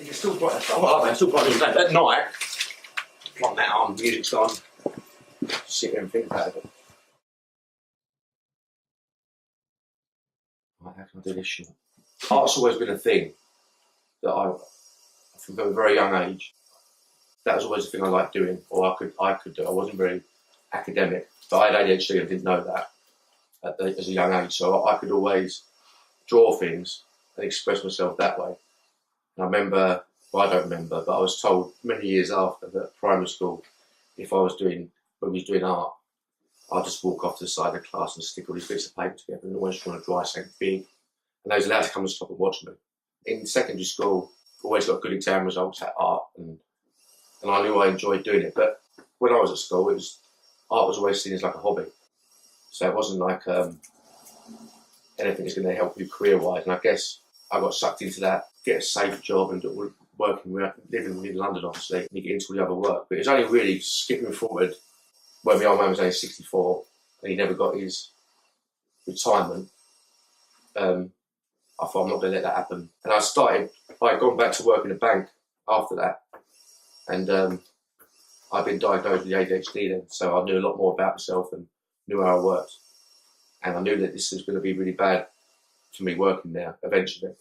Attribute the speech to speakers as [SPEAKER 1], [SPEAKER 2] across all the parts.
[SPEAKER 1] It's still bright. It's still bright at night. Like now, music's on. Sit there and think about it. Right, how can I do this shit? Art's always been a thing that from a very young age, that was always the thing I liked doing, or I could do. I wasn't very academic, but I had ADHD. I didn't know that as a young age, so I could always draw things and express myself that way. And I remember, well, I don't remember, but I was told many years after that at primary school, when we was doing art, I'd just walk off to the side of the class and stick all these bits of paper together and always trying to draw something big. And they was allowed to come and stop and watch me. In secondary school, always got good exam results at art, and I knew I enjoyed doing it. But when I was at school, art was always seen as like a hobby. So it wasn't like anything that's going to help you career-wise. And I guess I got sucked into that, get a safe job and living in London, obviously, and you get into all the other work. But it was only really skipping forward when my old man was only 64 and he never got his retirement. I thought, I'm not going to let that happen. And I had gone back to work in a bank after that. And I'd been diagnosed with ADHD then, so I knew a lot more about myself and knew how I worked. And I knew that this was going to be really bad for me working there eventually.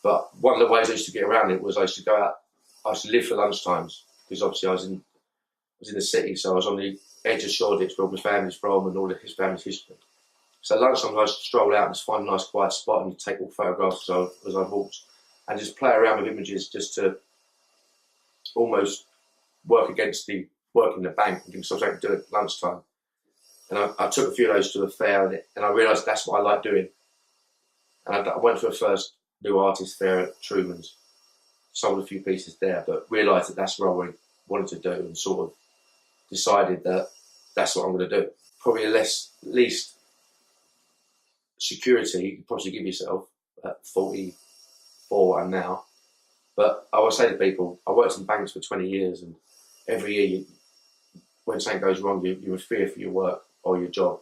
[SPEAKER 1] But one of the ways I used to get around it was I used to go out, I used to live for lunchtimes, because obviously I was in the city, so I was on the edge of Shoreditch where my family's from and all of his family's history. So lunchtime I used to stroll out and just find a nice quiet spot and take all photographs as I walked and just play around with images just to almost work against the work in the bank and give myself something to do at lunchtime. And I took a few of those to the fair and I realised that's what I like doing. And I went to a first new artist fair at Truman's, sold a few pieces there, but realised that that's what I wanted to do and sort of decided that that's what I'm going to do. Probably least security you can possibly give yourself at 44 and now. But I always say to people, I worked in banks for 20 years and every year when something goes wrong, you fear for your work or your job.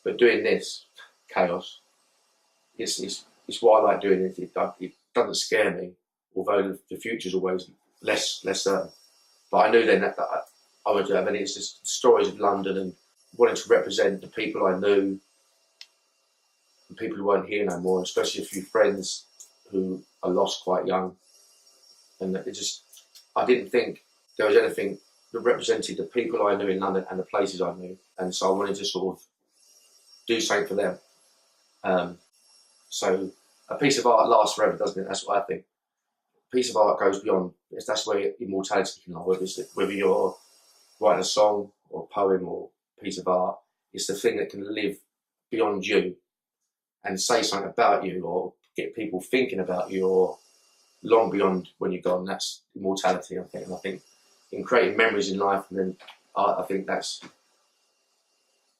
[SPEAKER 1] But doing this, chaos, it's what I like doing. It doesn't scare me, although the future's always less certain. But I knew then that I would do it. I mean, it's just stories of London and wanting to represent the people I knew and people who weren't here no more, especially a few friends who I lost quite young. And I didn't think there was anything that represented the people I knew in London and the places I knew. And so I wanted to sort of do something for them. So a piece of art lasts forever, doesn't it? That's what I think. A piece of art goes beyond. That's where immortality can lie. Whether you're writing a song or a poem or a piece of art, it's the thing that can live beyond you and say something about you or get people thinking about you or long beyond when you're gone. That's immortality, I think. And I think in creating memories in life, and then art, I think that's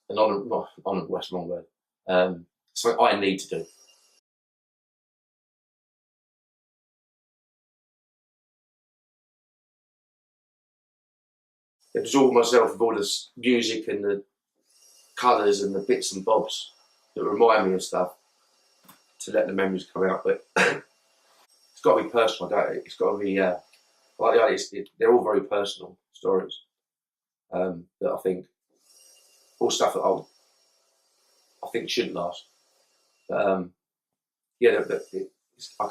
[SPEAKER 1] an honourable, that's the wrong word, something I need to do. Absorb myself with all this music and the colours and the bits and bobs that remind me of stuff to let the memories come out. But it's got to be personal, don't it? It's got to be, like the artists, they're all very personal stories that I think, all stuff that I think shouldn't last. But I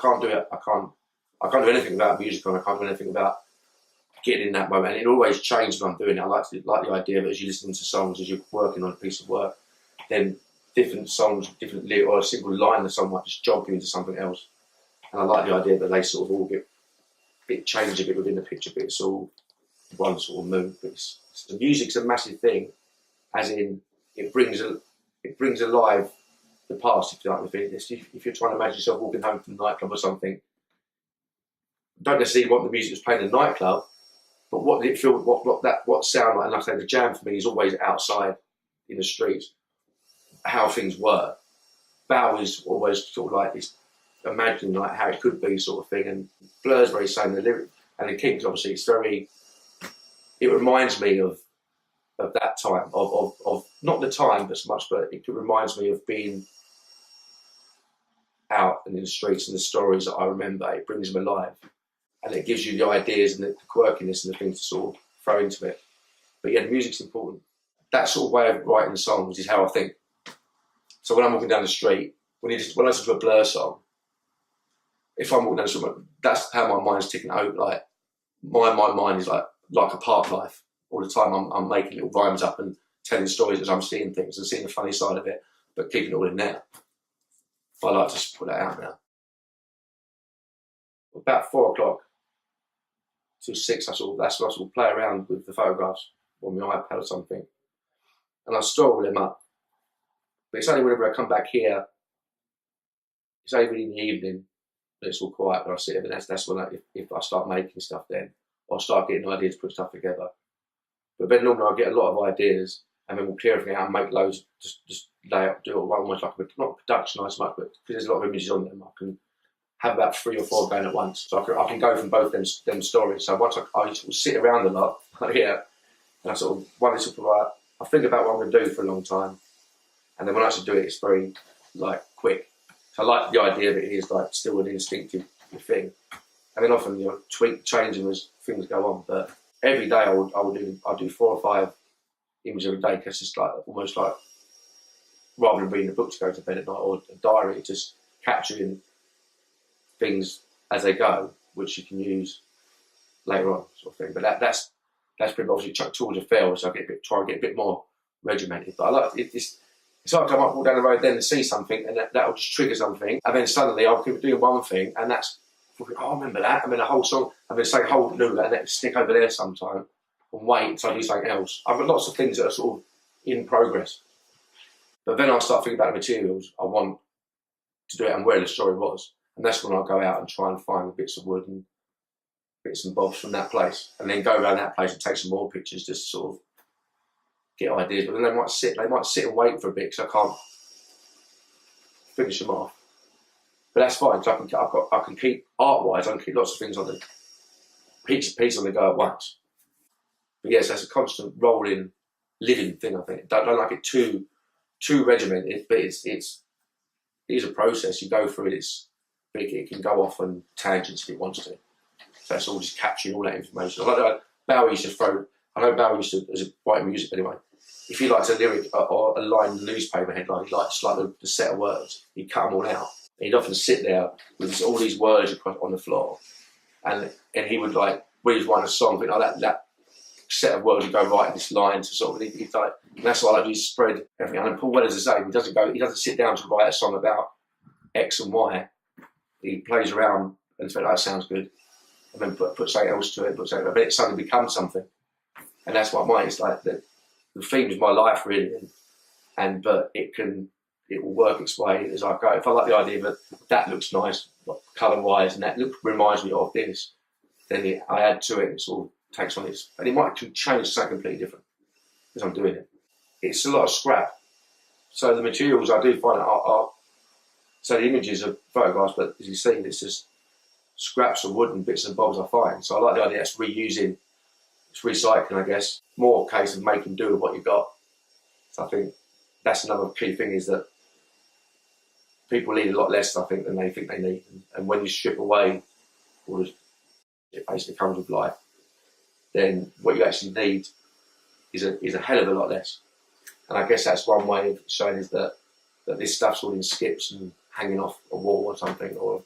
[SPEAKER 1] can't do it. I can't do anything without music on. I can't do anything without getting in that moment. And it always changes when I'm doing it. I like the idea of as you're listening to songs, as you're working on a piece of work, then different songs, different lyrics, or a single line of the song might just jump into something else. And I like the idea that they sort of all change a bit within the picture, but it's all one sort of mood. But the music's a massive thing, as in it brings alive the past. If you like, if you're trying to imagine yourself walking home from the nightclub or something, don't necessarily want the music that's playing in the nightclub, but what did it feel? What sound like? And like I say, the jam for me is always outside in the streets. How things were. Bow is always sort of like this, imagining like how it could be sort of thing. And Blur's very same. The lyric and the Kinks, obviously, it reminds me of that time of not the time but so much, but it reminds me of being out and in the streets and the stories that I remember. It brings them alive. and it gives you the ideas and the quirkiness and the things to sort of throw into it. But yeah, the music's important. That sort of way of writing the songs is how I think. So when I'm walking down the street, when I listen to a Blur song, if I'm walking down the street, that's how my mind's ticking over. Like my mind is like a park life. All the time I'm making little rhymes up and telling stories as I'm seeing things and seeing the funny side of it, but keeping it all in there. I like to put that out now. About 4 o'clock till 6, that's when I sort of play around with the photographs on my iPad or something, and I store them up. But it's only whenever I come back here, it's only really in the evening that it's all quiet when I sit there, and that's when if I start making stuff then, or start getting ideas to put stuff together. But then normally I get a lot of ideas, and then we'll clear everything out and make loads, just lay up, do it almost like not a production as much, but because there's a lot of images on them, I can have about 3 or 4 going at once. So I can go from both them stories. So once I sort of sit around a lot, here, and I sort of I think about what I'm going to do for a long time, and then when I actually do it, it's very like quick. So I like the idea that it is like still an instinctive thing, and then often changing as things go on. But every day I'll do 4 or 5 images every day, because it's like almost like rather than reading a book to go to bed at night or a diary, just capturing things as they go, which you can use later on, sort of thing. But that's pretty much obviously towards a fail, so I try and get a bit more regimented. But I like it's like I might walk down the road then and see something, and that'll just trigger something, and then suddenly I'll keep doing one thing, and that's I remember that, and then a whole song, and then say hold no, and then stick over there sometime, and wait until I do something else. I've got lots of things that are sort of in progress, but then I'll start thinking about the materials I want to do it and where the story was. And that's when I'll go out and try and find the bits of wood and bits and bobs from that place, and then go around that place and take some more pictures just to sort of get ideas. But then they might sit and wait for a bit because I can't finish them off. But that's fine, because I can keep art-wise. I can keep lots of things on the piece on the go at once. But yes, that's a constant rolling, living thing. I think don't like it too regimented, but it is a process. You go through it. It can go off on tangents if it wants to. So it's all just capturing all that information. Bowie used to throw. I know Bowie used to, as a writing music anyway. If he liked a lyric or a line in the newspaper headline, he liked just like the set of words. He'd cut them all out. And he'd often sit there with all these words across on the floor, and he would like when he was writing a song, think, oh, that set of words would go right in this line to sort of. He'd like, and that's why I like to spread everything. And Paul Weller's the same. He doesn't sit down to write a song about X and Y. He plays around and says, that sounds good, and then put something else to it, but it suddenly becomes something. And that's what mine is like. The theme is my life, really, but it will work its way as I go. If I like the idea that looks nice, like, colour-wise, and that reminds me of this, then I add to it and sort of takes on its, and it might change to something completely different as I'm doing it. It's a lot of scrap. So the materials I do find are so the images are photographs, but as you see, it's just scraps of wood and bits and bobs I find. So I like the idea it's reusing, it's recycling, I guess. More a case of making do with what you've got. So I think that's another key thing, is that people need a lot less, I think, than they think they need. And when you strip away all the it basically comes with life, then what you actually need is a hell of a lot less. And I guess that's one way of showing is that this stuff's all in skips and hanging off a wall or something, or a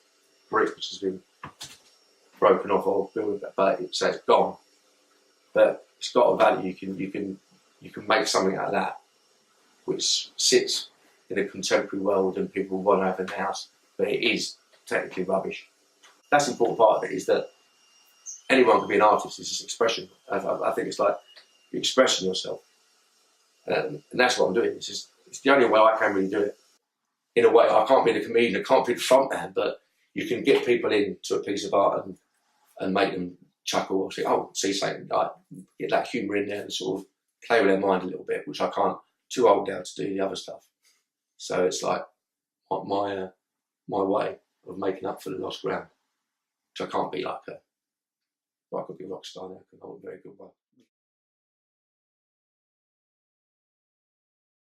[SPEAKER 1] brick which has been broken off or built, but it's gone. But it's got a value. You can make something out of that, which sits in a contemporary world and people want to have in the house, but it is technically rubbish. That's the important part of it, is that anyone can be an artist. It's just expression. I think it's like you're expressing yourself, and that's what I'm doing. It's the only way I can really do it. In a way, I can't be the comedian, I can't be the front man, but you can get people into a piece of art and make them chuckle or say, oh, see something, like, get that humour in there and sort of play with their mind a little bit, which I can't, too old now to do the other stuff. So it's like my way of making up for the lost ground, which I can't be like I could be a rock star now, because I'm not a very good one.